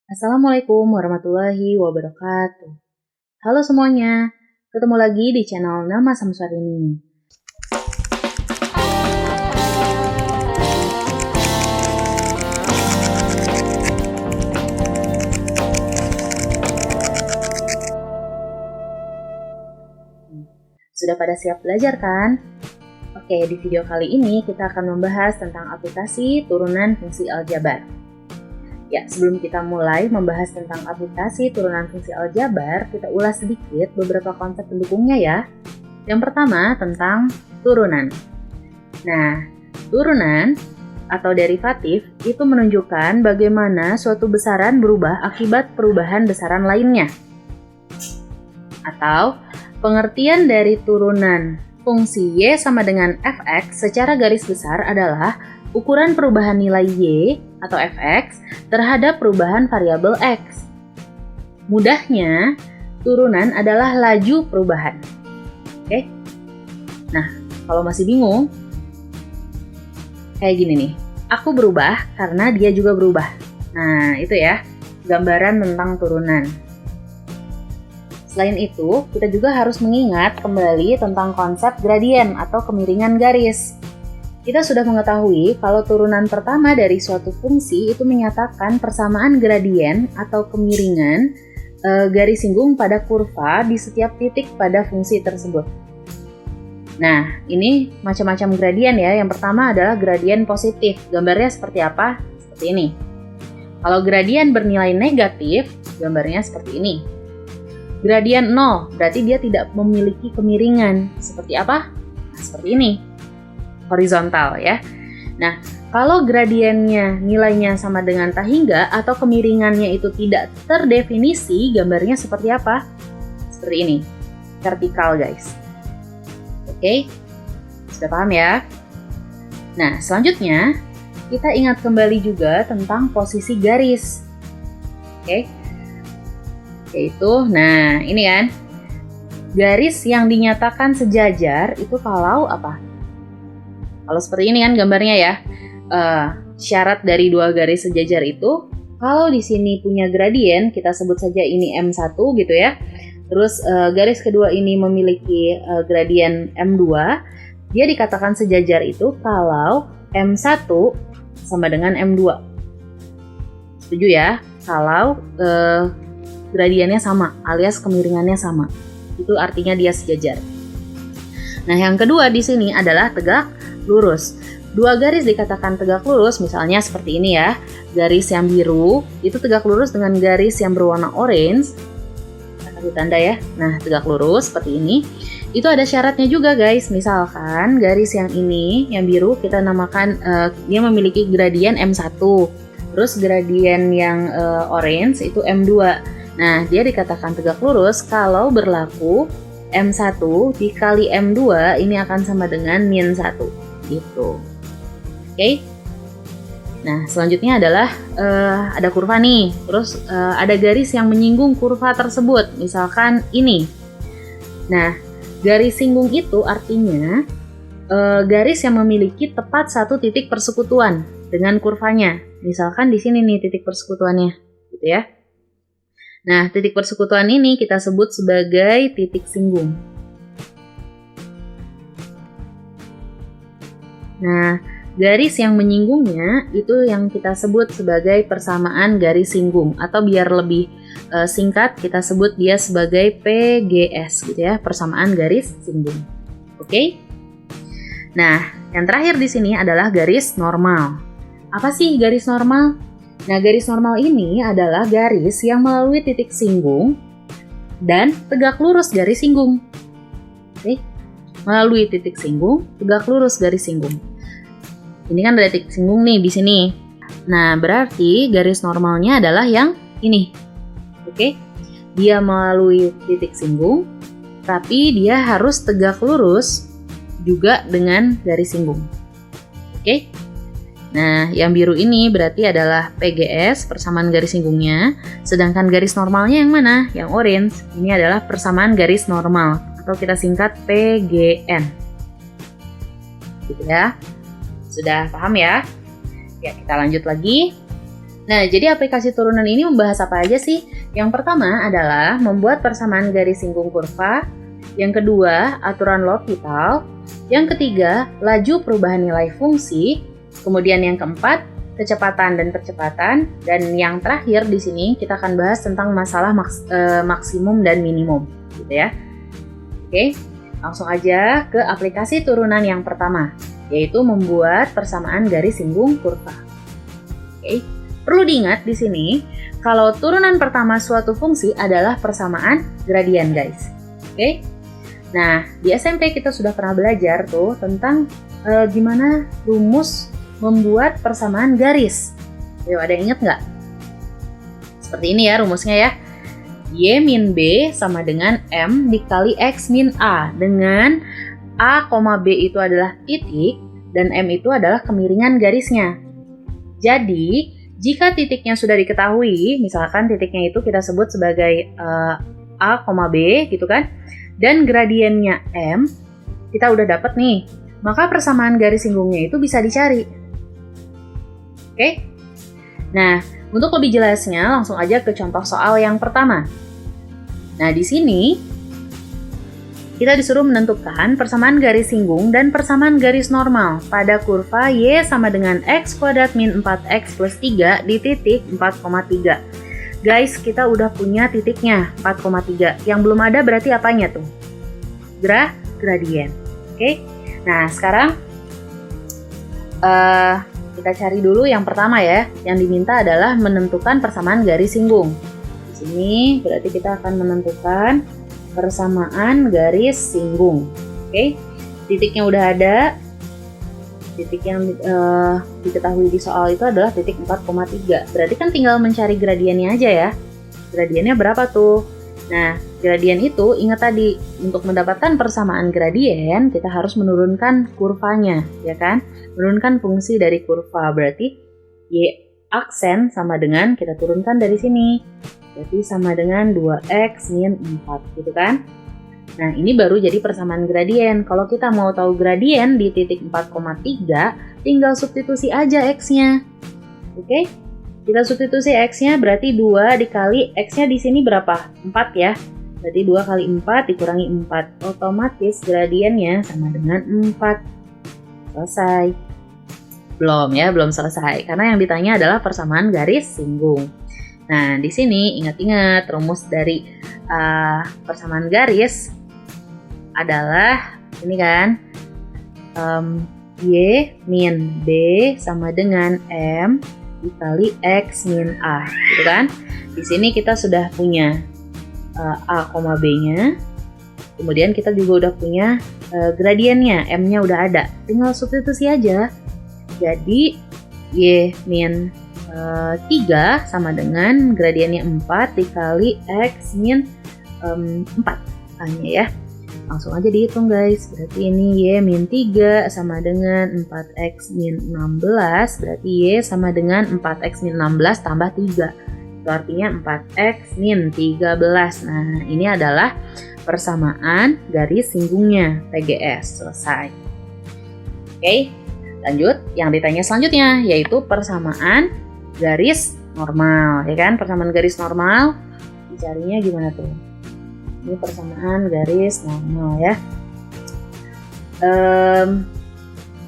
Assalamualaikum warahmatullahi wabarakatuh. Halo semuanya, ketemu lagi di channel Nama Samsat ini. Sudah pada siap belajar kan? Oke, di video kali ini kita akan membahas tentang aplikasi turunan fungsi aljabar. Ya, sebelum kita mulai membahas tentang aplikasi turunan fungsi aljabar, kita ulas sedikit beberapa konsep pendukungnya ya. Yang pertama tentang turunan. Nah, turunan atau derivatif itu menunjukkan bagaimana suatu besaran berubah akibat perubahan besaran lainnya. Atau pengertian dari turunan fungsi y sama dengan fx secara garis besar adalah ukuran perubahan nilai y atau fx terhadap perubahan variabel x. Mudahnya, turunan adalah laju perubahan. Oke? Nah, kalau masih bingung, kayak gini nih. Aku berubah karena dia juga berubah. Nah, itu ya, gambaran tentang turunan. Selain itu, kita juga harus mengingat kembali tentang konsep gradien atau kemiringan garis. Kita sudah mengetahui kalau turunan pertama dari suatu fungsi itu menyatakan persamaan gradien atau kemiringan garis singgung pada kurva di setiap titik pada fungsi tersebut. Nah, ini macam-macam gradien ya. Yang pertama adalah gradien positif. Gambarnya seperti apa? Seperti ini. Kalau gradien bernilai negatif, gambarnya seperti ini. Gradien 0, berarti dia tidak memiliki kemiringan. Seperti apa? Nah, seperti ini. Horizontal ya. Nah, kalau gradiennya nilainya sama dengan tak hingga atau kemiringannya itu tidak terdefinisi, gambarnya seperti apa? Seperti ini. Vertikal, guys. Oke? Sudah paham ya? Nah, selanjutnya kita ingat kembali juga tentang posisi garis. Oke? Yaitu, nah ini kan, garis yang dinyatakan sejajar itu kalau apa? Kalau seperti ini kan gambarnya ya, syarat dari dua garis sejajar itu, kalau di sini punya gradien, kita sebut saja ini M1 gitu ya, terus garis kedua ini memiliki gradien M2, dia dikatakan sejajar itu kalau M1 sama dengan M2. Setuju ya? Kalau gradiennya sama, alias kemiringannya sama. Itu artinya dia sejajar. Nah, yang kedua di sini adalah tegak lurus. Dua garis dikatakan tegak lurus, misalnya seperti ini ya. Garis yang biru itu tegak lurus dengan garis yang berwarna orange. Kita kasih tanda ya. Nah, tegak lurus seperti ini. Itu ada syaratnya juga guys. Misalkan garis yang ini, yang biru kita namakan dia memiliki gradien M1. Terus gradien yang orange itu M2. Nah, dia dikatakan tegak lurus kalau berlaku M1 dikali M2 ini akan sama dengan -1 gitu. Oke? Nah, selanjutnya adalah ada kurva nih. Terus ada garis yang menyinggung kurva tersebut, misalkan ini. Nah, garis singgung itu artinya garis yang memiliki tepat satu titik persekutuan dengan kurvanya. Misalkan di sini nih titik persekutuannya, gitu ya. Nah, titik persekutuan ini kita sebut sebagai titik singgung. Nah, garis yang menyinggungnya itu yang kita sebut sebagai persamaan garis singgung, atau biar lebih singkat kita sebut dia sebagai PGS gitu ya, persamaan garis singgung. Oke? Nah, yang terakhir di sini adalah garis normal. Apa sih garis normal? Nah, garis normal ini adalah garis yang melalui titik singgung dan tegak lurus garis singgung. Oke, melalui titik singgung, tegak lurus garis singgung. Ini kan ada titik singgung nih di sini. Nah, berarti garis normalnya adalah yang ini. Oke, dia melalui titik singgung, tapi dia harus tegak lurus juga dengan garis singgung. Oke. Nah, yang biru ini berarti adalah PGS, persamaan garis singgungnya. Sedangkan garis normalnya yang mana? Yang orange. Ini adalah persamaan garis normal, atau kita singkat PGN. Gitu ya. Sudah paham ya? Ya, kita lanjut lagi. Nah, jadi aplikasi turunan ini membahas apa aja sih? Yang pertama adalah membuat persamaan garis singgung kurva. Yang kedua, aturan L'Hopital. Yang ketiga, laju perubahan nilai fungsi. Kemudian yang keempat, kecepatan dan percepatan. Dan yang terakhir di sini kita akan bahas tentang masalah maksimum dan minimum, gitu ya. Oke, langsung aja ke aplikasi turunan yang pertama, yaitu membuat persamaan garis singgung kurva. Oke. Perlu diingat di sini, kalau turunan pertama suatu fungsi adalah persamaan gradien, guys. Oke? Nah, di SMP kita sudah pernah belajar tuh tentang gimana rumus membuat persamaan garis. Ayo, ada yang ingat nggak? Seperti ini ya rumusnya ya. Y min B sama dengan M dikali X min A, dengan A, B itu adalah titik dan M itu adalah kemiringan garisnya. Jadi, jika titiknya sudah diketahui, misalkan titiknya itu kita sebut sebagai A, B gitu kan, dan gradiennya M, kita udah dapat nih, maka persamaan garis singgungnya itu bisa dicari. Oke? Nah, untuk lebih jelasnya langsung aja ke contoh soal yang pertama. Nah, di sini kita disuruh menentukan persamaan garis singgung dan persamaan garis normal pada kurva Y sama dengan X kuadrat min 4X plus 3 di titik 4,3. Guys, kita udah punya titiknya 4,3. Yang belum ada berarti apanya tuh? Gradien. Oke? Nah, sekarang kita cari dulu yang pertama ya. Yang diminta adalah menentukan persamaan garis singgung. Di sini berarti kita akan menentukan persamaan garis singgung. Oke, titiknya udah ada. Titik yang diketahui di soal itu adalah titik 4,3. Berarti kan tinggal mencari gradiennya aja ya. Gradiennya berapa tuh? Nah, gradien itu ingat tadi, untuk mendapatkan persamaan gradien kita harus menurunkan kurvanya, ya kan? Menurunkan fungsi dari kurva. Berarti Y aksen sama dengan kita turunkan dari sini. Berarti sama dengan 2X min 4, gitu kan? Nah, ini baru jadi persamaan gradien. Kalau kita mau tahu gradien di titik 4,3, tinggal substitusi aja X-nya. Oke? Kita substitusi X-nya berarti 2 dikali X-nya di sini berapa? 4 ya. Berarti 2 kali 4 dikurangi 4. Otomatis gradiennya sama dengan 4. Selesai. Belum ya, belum selesai. Karena yang ditanya adalah persamaan garis singgung. Nah, di sini ingat-ingat rumus dari persamaan garis adalah ini kan, Y min B sama dengan M dikali X min A, gitu kan? Di sini kita sudah punya A, B-nya, kemudian kita juga udah punya gradiennya, M-nya udah ada, tinggal substitusi aja. Jadi Y min 3 sama dengan gradiennya 4 dikali X min 4 hanya ya. Langsung aja dihitung guys. Berarti ini Y min 3 sama dengan 4X min 16. Berarti Y sama dengan 4X min 16 tambah 3. Itu artinya 4X min 13. Nah, ini adalah persamaan garis singgungnya PGS. Selesai. Oke, lanjut. Yang ditanya selanjutnya yaitu persamaan garis normal, ya kan? Persamaan garis normal dicarinya gimana tuh? Ini persamaan garis normal ya.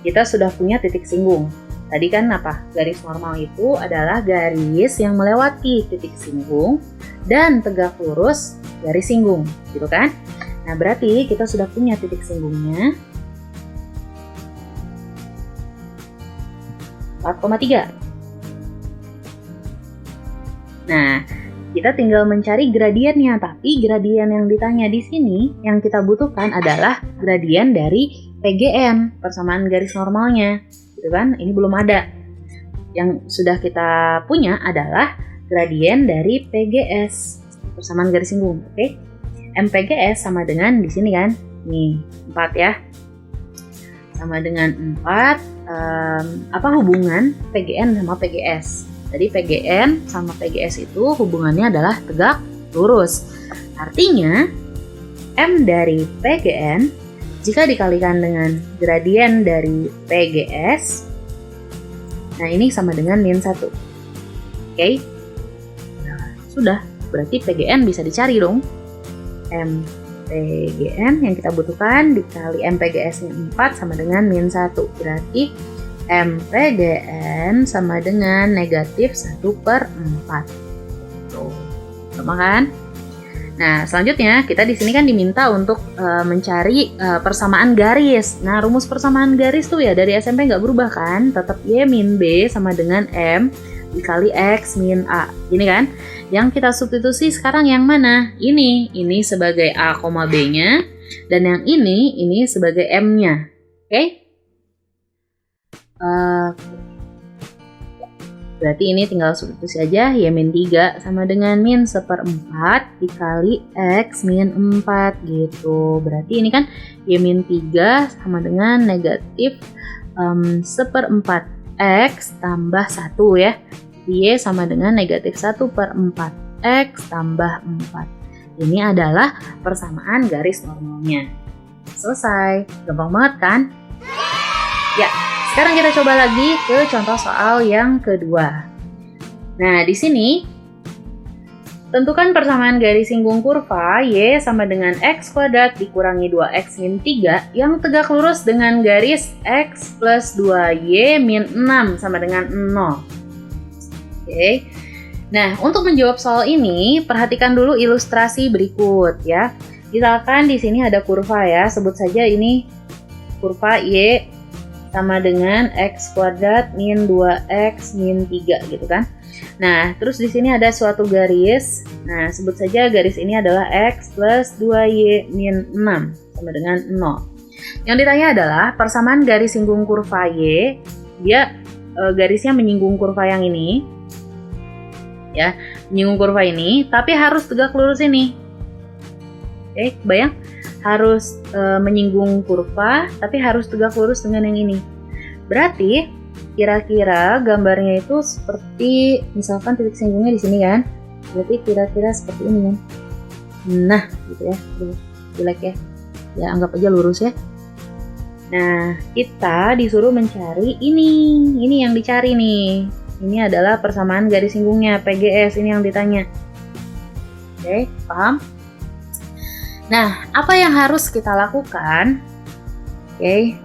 Kita sudah punya titik singgung. Tadi kan apa? Garis normal itu adalah garis yang melewati titik singgung dan tegak lurus garis singgung, gitu kan? Nah, berarti kita sudah punya titik singgungnya 4,3. Nah, kita tinggal mencari gradiennya, tapi gradien yang ditanya di sini yang kita butuhkan adalah gradien dari PGN, persamaan garis normalnya, gitu kan? Ini belum ada. Yang sudah kita punya adalah gradien dari PGS, persamaan garis singgung, oke? MPGS sama dengan di sini kan? Nih, 4 ya. Sama dengan 4, apa hubungan PGN sama PGS? Jadi PGN sama PGS itu hubungannya adalah tegak lurus. Artinya M dari PGN jika dikalikan dengan gradien dari PGS, nah ini sama dengan min 1. Oke? Nah, sudah, berarti PGN bisa dicari dong. MPGN yang kita butuhkan dikali MPGS-nya 4 sama dengan min 1. Berarti MPGN sama dengan negatif 1/4. Tuh, sama kan? Nah, selanjutnya kita di sini kan diminta untuk mencari persamaan garis. Nah, rumus persamaan garis tuh ya dari SMP nggak berubah kan? Tetap Y min B sama dengan M dikali X min A. Ini kan? Yang kita substitusi sekarang yang mana? Ini sebagai A, B-nya. Dan yang ini sebagai M-nya. Oke? Berarti ini tinggal substitusi aja, Y min 3 sama dengan min 1/4 dikali X min 4 gitu. Berarti ini kan Y min 3 sama dengan negatif 1/4 X tambah 1 ya. Y sama dengan negatif 1/4 X tambah 4. Ini adalah persamaan garis normalnya. Selesai, gampang banget kan? Ya. Sekarang kita coba lagi ke contoh soal yang kedua. Nah, di sini tentukan persamaan garis singgung kurva Y sama dengan X kuadrat dikurangi 2X min 3 yang tegak lurus dengan garis X plus 2Y min 6 sama dengan 0. Oke. Nah, untuk menjawab soal ini, perhatikan dulu ilustrasi berikut ya. Misalkan di sini ada kurva ya, sebut saja ini kurva Y sama dengan X kuadrat min 2X min 3 gitu kan. Nah, terus di sini ada suatu garis. Nah, sebut saja garis ini adalah X plus 2Y min 6 sama dengan 0. Yang ditanya adalah persamaan garis singgung kurva Y. Dia garisnya menyinggung kurva yang ini. Ya, menyinggung kurva ini, tapi harus tegak lurus ini. Oke, kebayang? Harus menyinggung kurva, tapi harus tegak lurus dengan yang ini. Berarti kira-kira gambarnya itu seperti misalkan titik singgungnya di sini kan. Berarti kira-kira seperti ini kan. Nah, gitu ya. Jelek ya. Ya anggap aja lurus ya. Nah, kita disuruh mencari ini. Ini yang dicari nih. Ini adalah persamaan garis singgungnya, PGS, ini yang ditanya. Oke, paham? Nah, apa yang harus kita lakukan? Oke.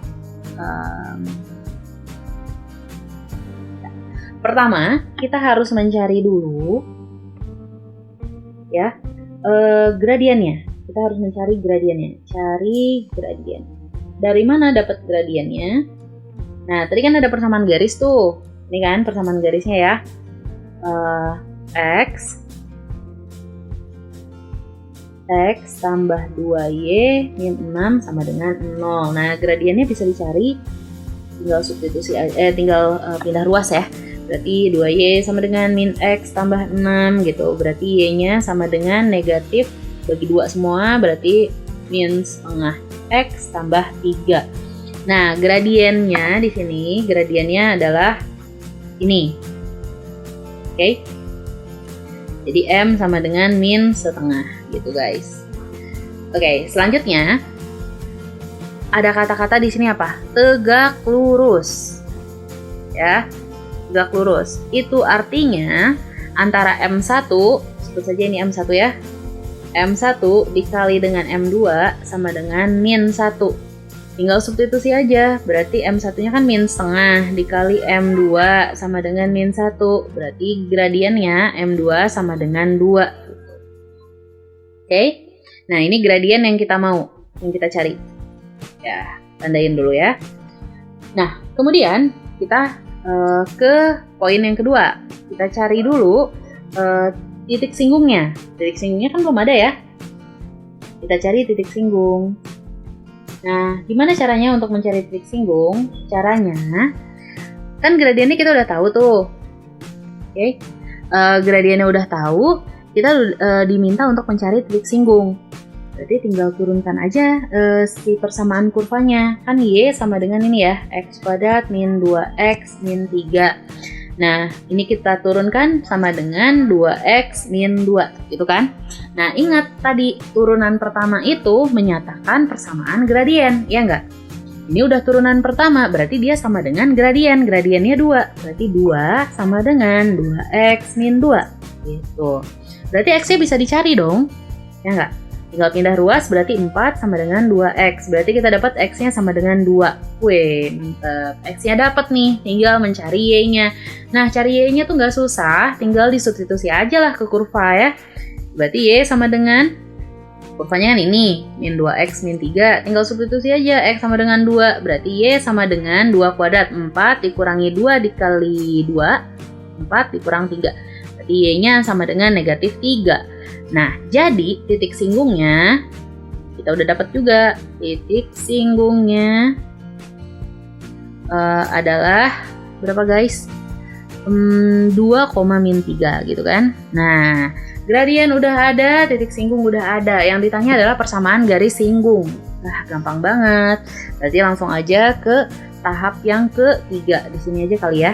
Pertama, kita harus mencari dulu ya gradiennya. Kita harus mencari gradiennya. Cari gradien. Dari mana dapat gradiennya? Nah, tadi kan ada persamaan garis tuh. Ini kan persamaan garisnya ya. X tambah 2Y min 6 sama dengan 0. Nah, gradiennya bisa dicari tinggal substitusi tinggal pindah ruas ya. Berarti 2Y sama dengan min X tambah 6 gitu. Berarti Y-nya sama dengan negatif bagi 2 semua, berarti min setengah X tambah 3. Nah, gradiennya di sini, gradiennya adalah ini. Oke. Jadi M sama dengan min setengah gitu guys. Oke, selanjutnya ada kata-kata di sini apa? Tegak lurus. Ya, tegak lurus. Itu artinya antara M1, sebut saja ini M1 ya. M1 dikali dengan M2 sama dengan min 1. Tinggal substitusi aja, berarti M1-nya kan min setengah dikali M2 sama dengan min 1. Berarti gradiennya M2 sama dengan 2. Oke, nah ini gradien yang kita mau, yang kita cari. Ya, tandain dulu ya. Nah, kemudian kita ke poin yang kedua. Kita cari dulu titik singgungnya. Titik singgungnya kan belum ada ya. Kita cari titik singgung. Nah, gimana caranya untuk mencari titik singgung? Caranya, kan gradiennya kita udah tahu tuh. Oke, gradiennya udah tahu, kita diminta untuk mencari titik singgung. Berarti tinggal turunkan aja si persamaan kurvanya. Kan Y sama dengan ini ya, X kuadrat min 2X min 3. Nah, ini kita turunkan sama dengan 2X min 2, gitu kan? Nah, ingat tadi turunan pertama itu menyatakan persamaan gradien, ya enggak? Ini udah turunan pertama, berarti dia sama dengan gradien. Gradiennya 2, berarti 2 sama dengan 2x min 2. Gitu. Berarti x-nya bisa dicari dong. Ya enggak? Tinggal pindah ruas, berarti 4 sama dengan 2x. Berarti kita dapat x-nya sama dengan 2. Wih, mantep. X-nya dapat nih, tinggal mencari y-nya. Nah, cari y-nya tuh nggak susah, tinggal disubstitusi aja lah ke kurva ya. Berarti y sama dengan, kurvanya kan ini, min 2x min 3, tinggal substitusi aja, x sama dengan 2. Berarti y sama dengan 2 kuadrat, 4 dikurangi 2 dikali 2, 4 dikurang 3. Berarti y-nya sama dengan negatif 3. Nah, jadi titik singgungnya kita udah dapat juga. Titik singgungnya adalah berapa guys? 2, min 3 gitu kan. Nah, gradien udah ada, titik singgung udah ada. Yang ditanya adalah persamaan garis singgung. Nah, gampang banget. Berarti langsung aja ke tahap yang ketiga. Di sini aja kali ya.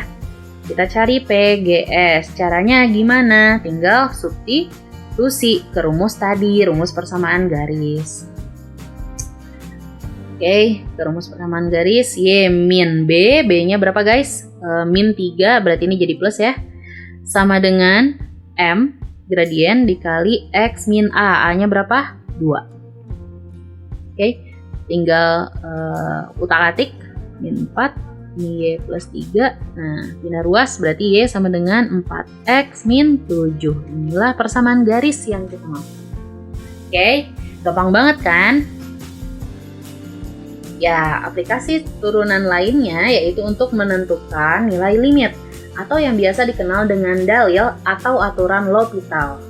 Kita cari PGS. Caranya gimana? Tinggal substitusi ke rumus tadi, rumus persamaan garis. Oke, ke rumus persamaan garis, Y min B, B-nya berapa guys? Min 3, berarti ini jadi plus ya. Sama dengan M, gradien dikali X min A, A-nya berapa? 2. Oke, tinggal utak-atik, min 4, ini Y plus 3, nah pindah ruas berarti Y sama dengan 4X min 7. Inilah persamaan garis yang kita mau. Oke, gampang banget kan? Ya, aplikasi turunan lainnya yaitu untuk menentukan nilai limit atau yang biasa dikenal dengan dalil atau aturan L'Hopital.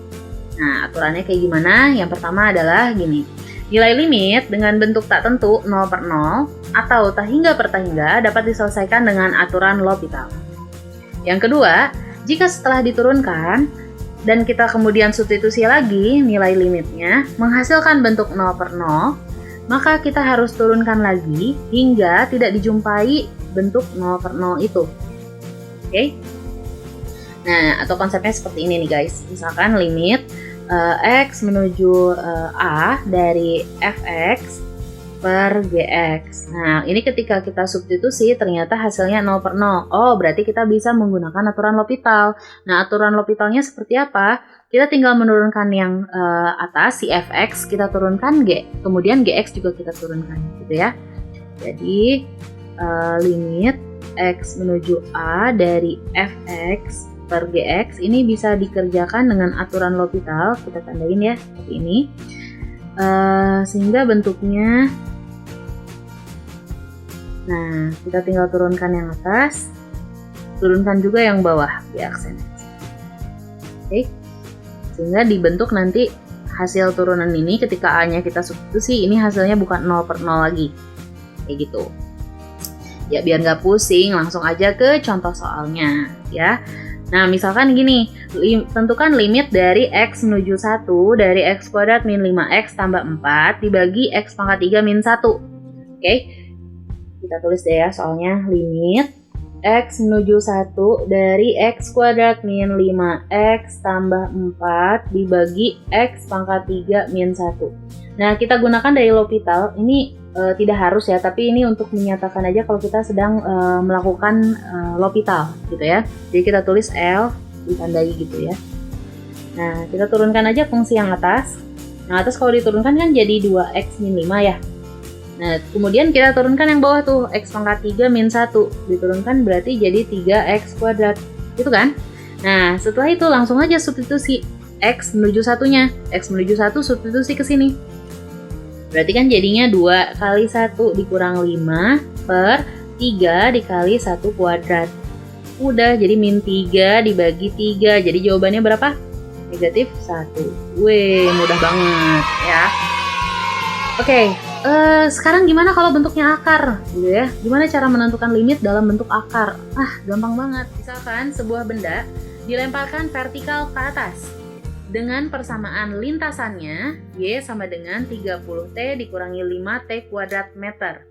Nah, aturannya kayak gimana? Yang pertama adalah gini. Nilai limit dengan bentuk tak tentu 0 per 0 atau tak hingga per tak hingga dapat diselesaikan dengan aturan L'Hopital. Yang kedua, jika setelah diturunkan dan kita kemudian substitusi lagi nilai limitnya menghasilkan bentuk 0 per 0, maka kita harus turunkan lagi hingga tidak dijumpai bentuk 0 per 0 itu. Oke? Nah, atau konsepnya seperti ini nih guys. Misalkan limit X menuju A dari fx per gx. Nah, ini ketika kita substitusi ternyata hasilnya 0 per 0. Oh, berarti kita bisa menggunakan aturan L'Hopital. Nah, aturan L'Hopitalnya seperti apa? Kita tinggal menurunkan yang atas, si fx, kita turunkan g, kemudian gx juga kita turunkan, gitu ya. Jadi, limit x menuju A dari fx per gx ini bisa dikerjakan dengan aturan L'Hopital, kita tandain ya, seperti ini. Sehingga bentuknya, nah kita tinggal turunkan yang atas, turunkan juga yang bawah di aksen X. Oke, sehingga dibentuk nanti hasil turunan ini ketika A-nya kita substitusi, ini hasilnya bukan 0 per 0 lagi, kayak gitu. Ya biar nggak pusing, langsung aja ke contoh soalnya ya. Nah, misalkan gini, tentukan limit dari X menuju 1 dari X kuadrat min 5X tambah 4 dibagi X pangkat 3 min 1. Oke, kita tulis deh ya soalnya, limit X menuju 1 dari X kuadrat min 5X tambah 4 dibagi X pangkat 3 min 1. Nah, kita gunakan dari L'Hopital, ini tidak harus ya, tapi ini untuk menyatakan aja kalau kita sedang melakukan L'Hopital gitu ya. Jadi kita tulis L, ditandai gitu ya. Nah, kita turunkan aja fungsi yang atas. Nah, atas kalau diturunkan kan jadi 2x min 5 ya. Nah, kemudian kita turunkan yang bawah tuh, x pangkat 3 min 1. Diturunkan berarti jadi 3x kuadrat. Gitu kan? Nah, setelah itu langsung aja substitusi x menuju 1-nya. X menuju 1 substitusi ke sini. Berarti kan jadinya 2 kali 1 dikurang 5 per 3 dikali 1 kuadrat. Udah, jadi min 3 dibagi 3. Jadi jawabannya berapa? Negatif 1. Wih, mudah banget ya. Oke, sekarang gimana kalau bentuknya akar? Gitu ya. Gimana cara menentukan limit dalam bentuk akar? Gampang banget. Misalkan sebuah benda dilemparkan vertikal ke atas. Dengan persamaan lintasannya, Y sama dengan 30T dikurangi 5T kuadrat meter.